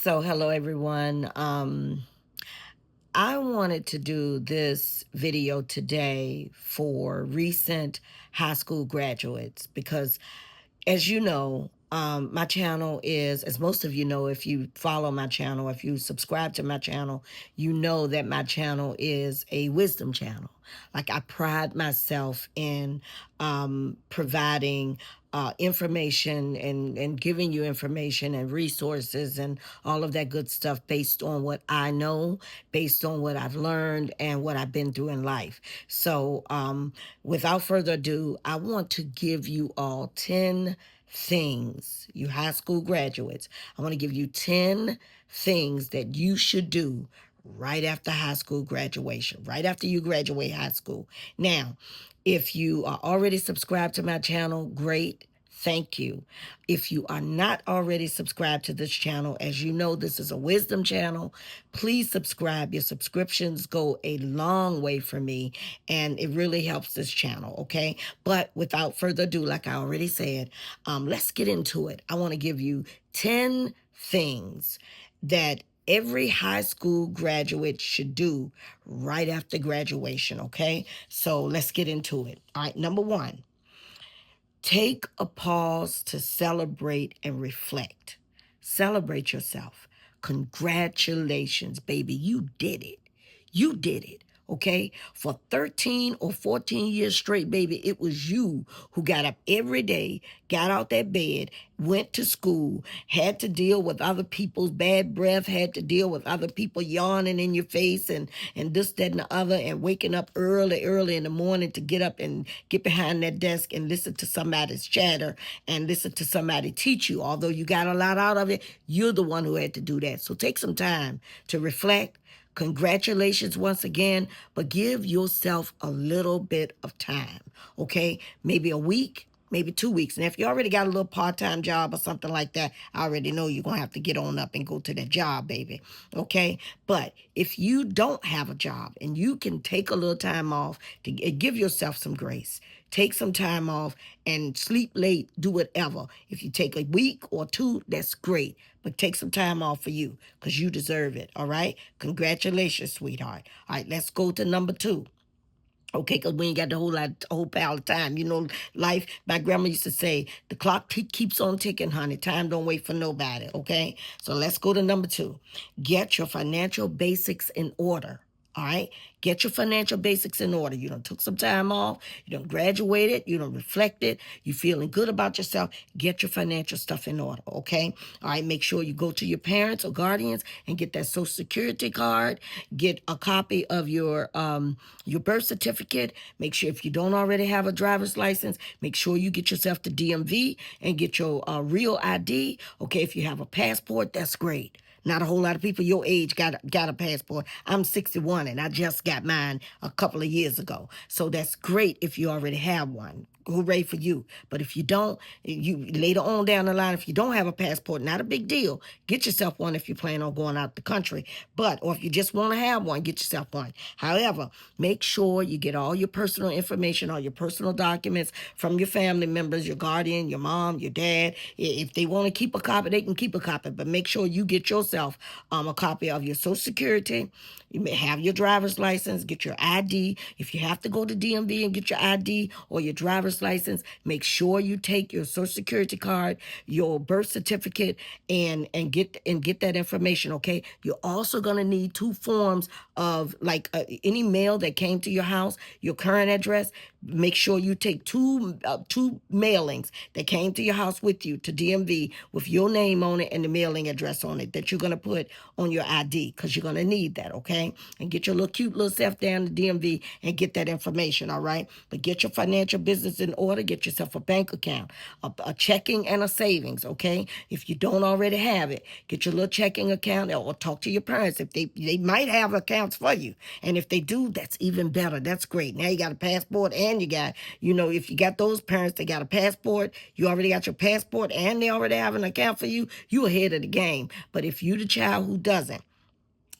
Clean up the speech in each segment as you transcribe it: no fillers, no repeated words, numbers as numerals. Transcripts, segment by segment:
So, hello everyone. I wanted to do this video today for recent high school graduates because, as you know, my channel is, as most of you know, if you follow my channel, if you subscribe to my channel, you know that my channel is a wisdom channel. Like, I pride myself in providing information and giving you information and resources and all of that good stuff based on what I know, based on what I've learned and what I've been through in life. So, without further ado, I want to give you all 10 things, you high school graduates. I want to give you 10 things that you should do right after high school graduation, right after you graduate high school. Now, if you are already subscribed to my channel, great. Thank you. If you are not already subscribed to this channel, as you know, this is a wisdom channel. Please subscribe. Your subscriptions go a long way for me, and it really helps this channel, okay? But without further ado, like I already said, let's get into it. I want to give you 10 things that every high school graduate should do right after graduation, okay? So let's get into it. All right, number one, take a pause to celebrate and reflect. Celebrate yourself. Congratulations, baby. You did it. You did it. Okay? For 13 or 14 years straight, baby, it was you who got up every day, got out that bed, went to school, had to deal with other people's bad breath, had to deal with other people yawning in your face and this, that, and the other, and waking up early in the morning to get up and get behind that desk and listen to somebody's chatter and listen to somebody teach you. Although you got a lot out of it, you're the one who had to do that. So take some time to reflect. Congratulations once again, but give yourself a little bit of time, okay? Maybe a week, maybe 2 weeks. And if you already got a little part-time job or something like that, I already know you're going to have to get on up and go to that job, baby, okay? But if you don't have a job and you can take a little time off to give yourself some grace, take some time off and sleep late, do whatever. If you take a week or two, that's great. But take some time off for you because you deserve it, all right? Congratulations, sweetheart. All right, let's go to number two. Okay, because we ain't got the whole pile of time. You know, life, my grandma used to say, the clock keeps on ticking, honey. Time don't wait for nobody, okay? So let's go to number two. Get your financial basics in order. All right, get your financial basics in order. You done took some time off. You done graduated. You done reflected. You feeling good about yourself. Get your financial stuff in order. Okay. All right. Make sure you go to your parents or guardians and get that Social Security card. Get a copy of your birth certificate. Make sure if you don't already have a driver's license, make sure you get yourself to DMV and get your real ID. Okay. If you have a passport, that's great. Not a whole lot of people your age got a passport. I'm 61 and I just got mine a couple of years ago. So that's great if you already have one. Hooray for you. But if you don't, you later on down the line, if you don't have a passport, not a big deal. Get yourself one if you plan on going out the country. Or if you just want to have one, get yourself one. However, make sure you get all your personal information, all your personal documents from your family members, your guardian, your mom, your dad. If they want to keep a copy, they can keep a copy. But make sure you get yourself a copy of your Social Security. You may have your driver's license, get your ID. If you have to go to DMV and get your ID or your driver's license, make sure you take your Social Security card, your birth certificate, and get that information. Okay. You're also gonna need 2 forms of any mail that came to your house, your current address. Make sure you take two mailings that came to your house with you to DMV with your name on it and the mailing address on it that you're gonna put on your ID because you're gonna need that. Okay. And get your cute little self down to DMV and get that information. All right. But get your financial business in order. Get yourself a bank account, a checking and a savings. Okay. If you don't already have it, get your little checking account or talk to your parents if they might have accounts for you. And if they do, that's even better. That's great. Now you got a passport and you got, if you got those parents, they got a passport, you already got your passport and they already have an account for you, you ahead of the game. But if you the child who doesn't,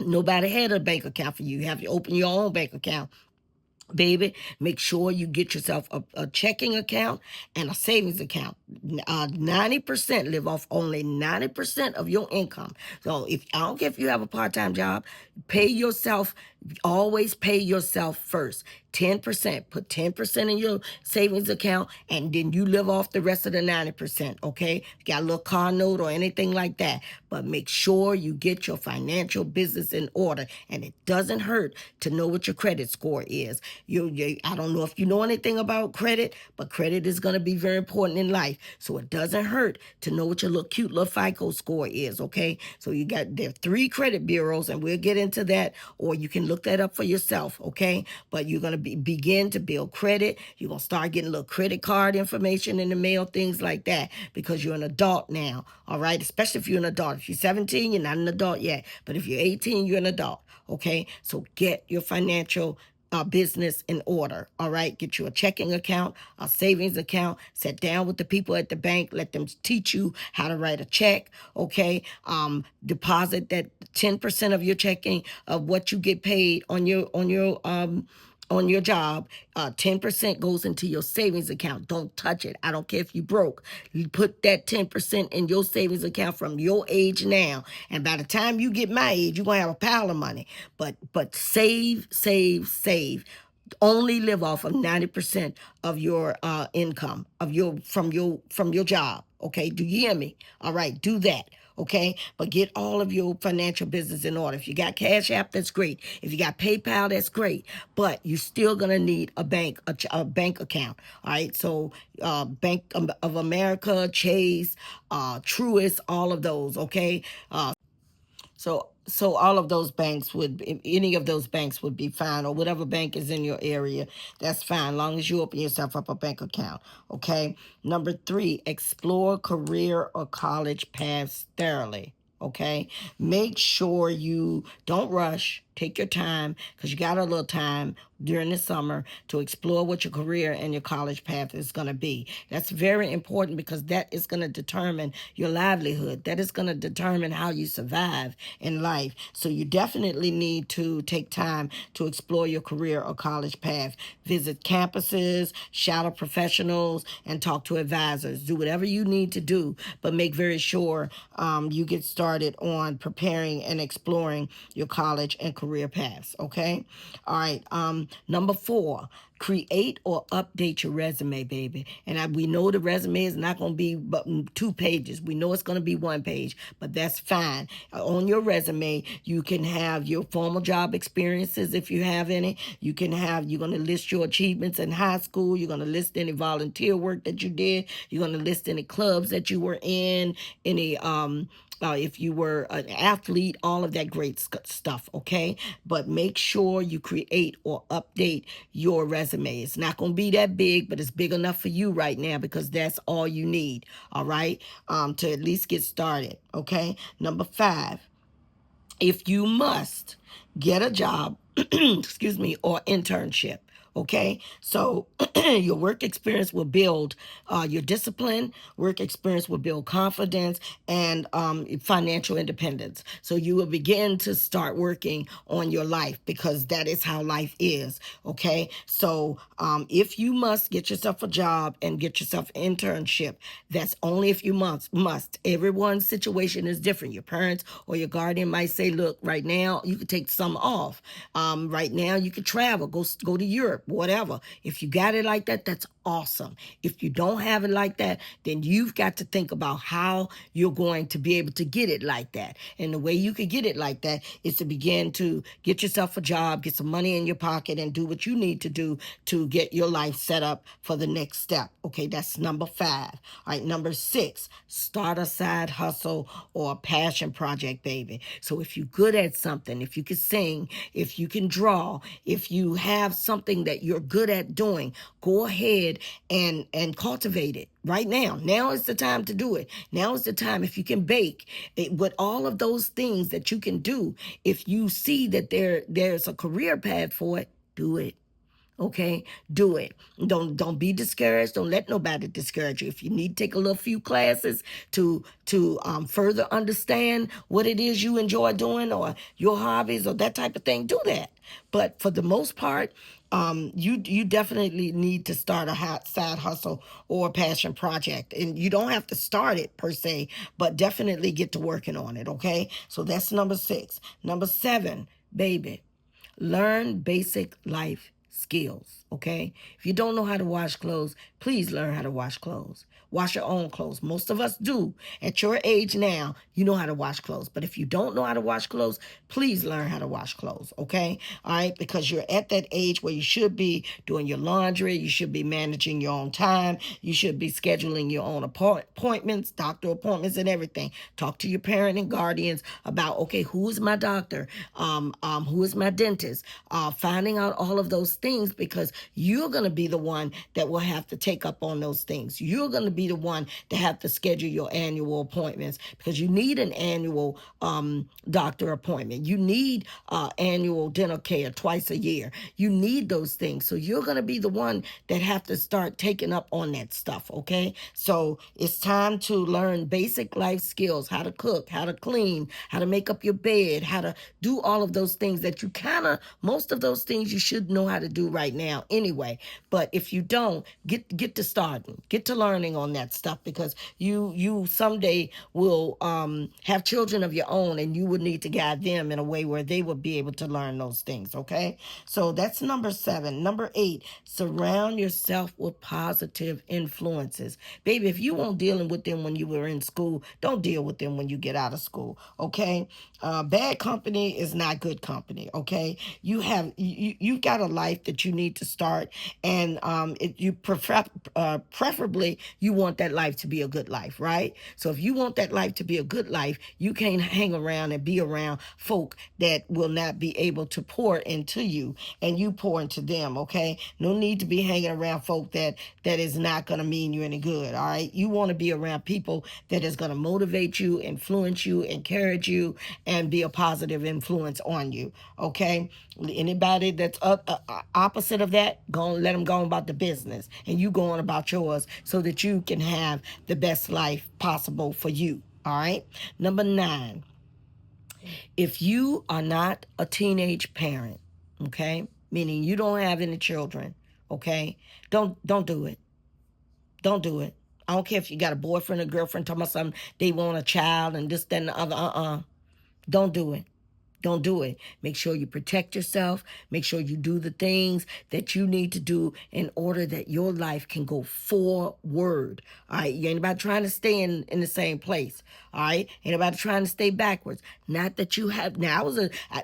nobody had a bank account for you. You have to open your own bank account. Baby, make sure you get yourself a checking account and a savings account. 90%, live off only 90% of your income. So if I don't care if you have a part-time job, pay yourself, always pay yourself first. 10%, put 10% in your savings account, and then you live off the rest of the 90%. Okay, got a little car note or anything like that, but make sure you get your financial business in order. And it doesn't hurt to know what your credit score is. I don't know if you know anything about credit, but credit is going to be very important in life. So it doesn't hurt to know what your little cute little FICO score is. Okay, so there are 3 credit bureaus, and we'll get into that, or you can look that up for yourself. Okay, but you're going to begin to build credit. You're going to start getting a little credit card information in the mail, things like that, because you're an adult now. All right, especially if you're an adult. If you're 17, you're not an adult yet, but if you're 18, you're an adult. Okay, so get your financial business in order. All right, get you a checking account, a savings account. Sit down with the people at the bank, let them teach you how to write a check. Okay, deposit that 10% of your checking of what you get paid on your job. 10% goes into your savings account. Don't touch it. I don't care if you broke. You put that 10% in your savings account from your age now, and by the time you get my age, you're gonna have a pile of money. But save, save, save. Only live off of 90% of your income of your from your job. Okay, do you hear me? All right, do that. Okay, but get all of your financial business in order. If you got Cash App, that's great. If you got PayPal, that's great. But you're still gonna need a bank account. All right, so Bank of America, Chase, Truist, all of those. Okay, so all of those banks would, any of those banks would be fine, or whatever bank is in your area, that's fine, long as you open yourself up a bank account. Okay. Number 3, explore career or college paths thoroughly. Okay. Make sure you don't rush. Take your time, because you got a little time during the summer to explore what your career and your college path is going to be. That's very important, because that is going to determine your livelihood. That is going to determine how you survive in life. So you definitely need to take time to explore your career or college path. Visit campuses, shadow professionals, and talk to advisors. Do whatever you need to do, but make very sure you get started on preparing and exploring your college and career paths. Okay. All right. Number 4, create or update your resume, baby. And we know the resume is not going to be but 2 pages. We know it's going to be 1 page, but that's fine. On your resume, you can have your formal job experiences if you have any. You're going to list your achievements in high school. You're going to list any volunteer work that you did. You're going to list any clubs that you were in, any if you were an athlete, all of that great stuff, okay? But make sure you create or update your resume. It's not going to be that big, but it's big enough for you right now, because that's all you need, all right? To at least get started, okay? Number 5, if you must, get a job, excuse me, or internship. Okay, so your work experience will build your discipline. Work experience will build confidence and financial independence. So you will begin to start working on your life, because that is how life is. Okay, so if you must, get yourself a job and get yourself an internship. That's only if you must. Everyone's situation is different. Your parents or your guardian might say, look, right now you could take some off. Right now you could travel, go to Europe, whatever. If you got it like that, that's awesome. If you don't have it like that, then you've got to think about how you're going to be able to get it like that. And the way you could get it like that is to begin to get yourself a job, get some money in your pocket, and do what you need to do to get your life set up for the next step. Okay, that's number 5. All right, number 6, start a side hustle or a passion project, baby. So if you're good at something, if you can sing, if you can draw, if you have something that you're good at doing, go ahead and cultivate it right now. Now is the time to do it. Now is the time. If you can bake, with all of those things that you can do, if you see that there's a career path for it, do it. Okay, do it. Don't be discouraged. Don't let nobody discourage you. If you need to take a little few classes to further understand what it is you enjoy doing or your hobbies or that type of thing, do that. But for the most part, you definitely need to start a hot side hustle or a passion project, and you don't have to start it per se, but definitely get to working on it. Okay, so that's number 6. Number 7, baby. Learn basic life skills, okay? If you don't know how to wash clothes, please learn how to wash clothes. Wash your own clothes. Most of us do. At your age now, you know how to wash clothes. But if you don't know how to wash clothes, please learn how to wash clothes, okay? All right, because you're at that age where you should be doing your laundry, you should be managing your own time, you should be scheduling your own appointments, doctor appointments, and everything. Talk to your parent and guardians about, okay, who is my doctor? Who is my dentist? Finding out all of those things, because you're going to be the one that will have to take up on those things. You're going to be the one to have to schedule your annual appointments, because you need an annual doctor appointment. You need annual dental care twice a year. You need those things. So you're going to be the one that have to start taking up on that stuff, okay? So it's time to learn basic life skills: how to cook, how to clean, how to make up your bed, how to do all of those things that you kind of, most of those things you should know how to do right now anyway. But if you don't, get to starting, get to learning on that stuff, because you someday will have children of your own, and you would need to guide them in a way where they would be able to learn those things, okay? So that's number 7. Number 8, surround yourself with positive influences. Baby, if you weren't dealing with them when you were in school, don't deal with them when you get out of school, okay? Bad company is not good company, okay? You've got a life that you need to start, and preferably you want that life to be a good life, right? So if you want that life to be a good life, you can't hang around and be around folk that will not be able to pour into you, and you pour into them, okay? No need to be hanging around folk that is not going to mean you any good, all right? You want to be around people that is going to motivate you, influence you, encourage you, and be a positive influence on you, okay? Anybody that's opposite of that, go on, let them go on about the business, and you go on about yours, so that you can have the best life possible for you, all right? Number 9, if you are not a teenage parent, okay, meaning you don't have any children, okay, don't do it. Don't do it. I don't care if you got a boyfriend or girlfriend talking about something, they want a child and this, that, and the other. Don't do it. Don't do it. Make sure you protect yourself. Make sure you do the things that you need to do in order that your life can go forward. All right. You ain't about trying to stay in the same place. All right. Ain't about trying to stay backwards. Not that you have. Now,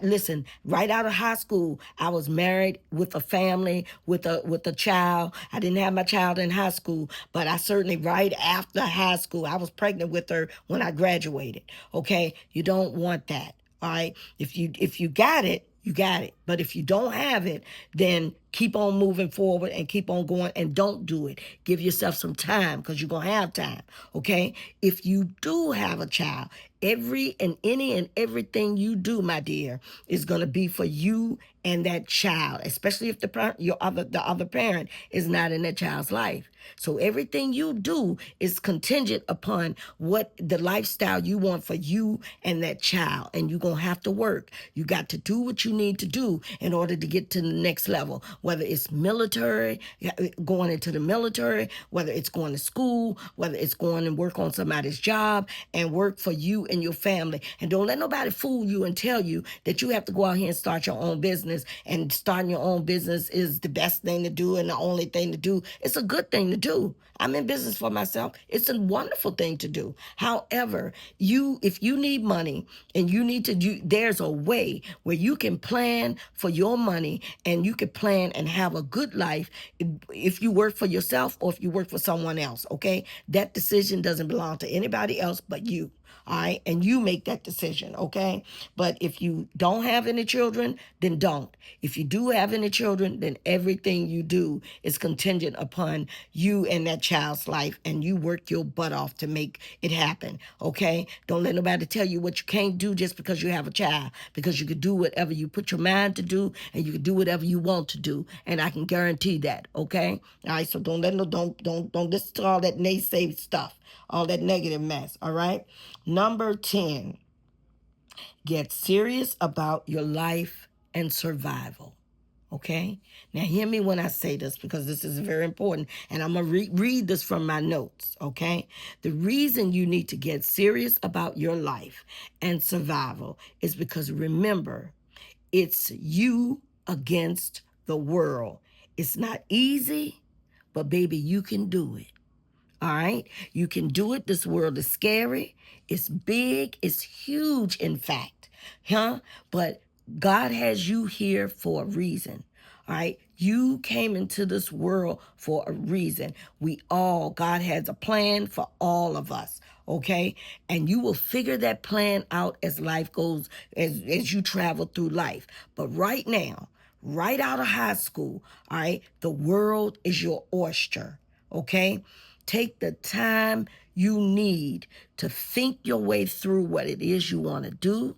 listen, right out of high school, I was married with a family, with a child. I didn't have my child in high school, but I certainly, right after high school, I was pregnant with her when I graduated. Okay. You don't want that. All right. If you got it, you got it. But if you don't have it, then keep on moving forward and keep on going, and don't do it. Give yourself some time, because you're going to have time. Okay. If you do have a child, every and any and everything you do, my dear, is going to be for you and that child, especially if the other parent is not in that child's life. So everything you do is contingent upon what the lifestyle you want for you and that child. And you're going to have to work. You got to do what you need to do in order to get to the next level, whether it's military, going into the military, whether it's going to school, whether it's going and work on somebody's job and work for you and your family. And don't let nobody fool you and tell you that you have to go out here and start your own business, and starting your own business is the best thing to do and the only thing to do. It's a good thing to do. I'm in business for myself. It's a wonderful thing to do. However, if you need money and you need to do, there's a way where you can plan for your money, and you can plan and have a good life if you work for yourself or if you work for someone else, okay? That decision doesn't belong to anybody else but you. all right? And you make that decision, okay? But if you don't have any children, then don't. If you do have any children, then everything you do is contingent upon you and that child's life, and you work your butt off to make it happen, okay? Don't let nobody tell you what you can't do just because you have a child, because you can do whatever you put your mind to do, and you can do whatever you want to do, and I can guarantee that, okay? All right, so don't listen to all that naysay stuff, all that negative mess, all right? Number 10, get serious about your life and survival. Okay? Now, hear me when I say this, because this is very important. And I'm going to read this from my notes. Okay? The reason you need to get serious about your life and survival is because, remember, it's you against the world. It's not easy, but baby, you can do it. All right? You can do it. This world is scary. It's big. It's huge, in fact. Huh? But God has you here for a reason. All right? You came into this world for a reason. God has a plan for all of us. Okay? And you will figure that plan out as life goes, as you travel through life. But right now, right out of high school, all right, the world is your oyster. Okay? Take the time you need to think your way through what it is you want to do.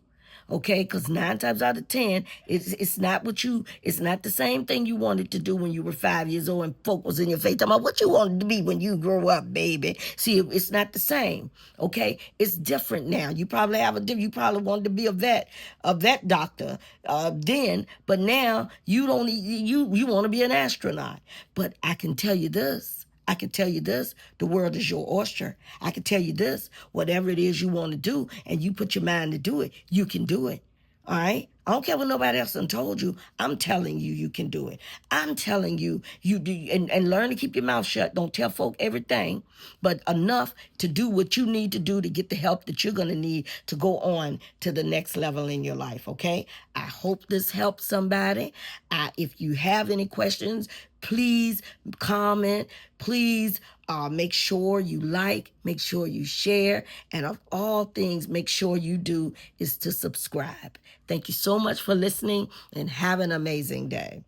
Okay, because 9 times out of 10, it's not the same thing you wanted to do when you were 5 years old and folk was in your face talking about what you wanted to be when you grow up, baby. See, it's not the same. Okay, it's different now. You probably wanted to be a vet doctor then, but now you don't. You want to be an astronaut. But I can tell you this. I can tell you this, the world is your oyster. I can tell you this, whatever it is you want to do and you put your mind to do it, you can do it. All right? I don't care what nobody else done told you. I'm telling you, you can do it. I'm telling you, you do, and learn to keep your mouth shut. Don't tell folk everything, but enough to do what you need to do to get the help that you're going to need to go on to the next level in your life, okay? I hope this helps somebody. If you have any questions, please comment. Please make sure you like, make sure you share, and of all things, make sure you do is to subscribe. Thank you so much for listening, and have an amazing day.